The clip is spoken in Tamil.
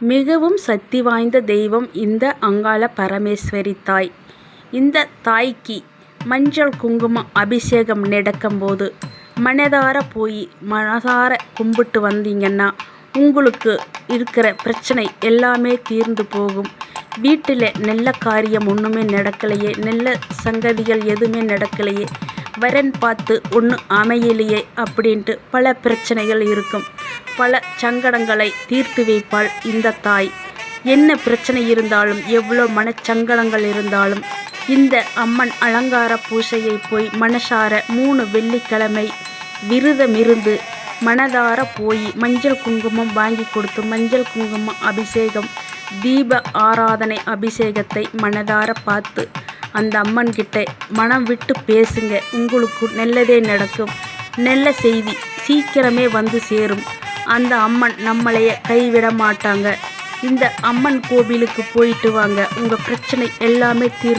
மிகவும் சக்தி வாய்ந்த தெய்வம் இந்த அங்காள பரமேஸ்வரி தாய். இந்த தாய்க்கு மஞ்சள் குங்குமம் அபிஷேகம் நடக்கும்போது மனதார போய் மனதார கும்பிட்டு வந்தீங்கன்னா உங்களுக்கு இருக்கிற பிரச்சனை எல்லாமே தீர்ந்து போகும். வீட்டில் நல்ல காரியம் ஒன்றுமே நடக்கலையே, நல்ல சங்கதிகள் எதுவுமே நடக்கலையே, வரன் பார்த்து ஒன்றும் அமையலையே அப்படின்ட்டு பல பிரச்சனைகள் இருக்கும். பல சங்கடங்களை தீர்த்து வைப்பாள் இந்த தாய். என்ன பிரச்சனை இருந்தாலும், எவ்வளோ மனச்சங்கடங்கள் இருந்தாலும் இந்த அம்மன் அலங்கார பூஜையை போய் மனசார 3 வெள்ளிக்கிழமை விரதமிருந்து மனதார போய் மஞ்சள் குங்குமம் வாங்கி கொடுத்து மஞ்சள் குங்குமம் அபிஷேகம், தீப ஆராதனை அபிஷேகத்தை மனதார பார்த்து அந்த அம்மன் கிட்ட மனம் விட்டு பேசுங்க. உங்களுக்கு நல்லதே நடக்கும். நல்ல செய்தி சீக்கிரமே வந்து சேரும். அந்த அம்மன் நம்மளைய கைவிட மாட்டாங்க. இந்த அம்மன் கோவிலுக்கு போயிட்டு வாங்க. உங்கள் பிரச்சனை எல்லாமே தீர்ந்து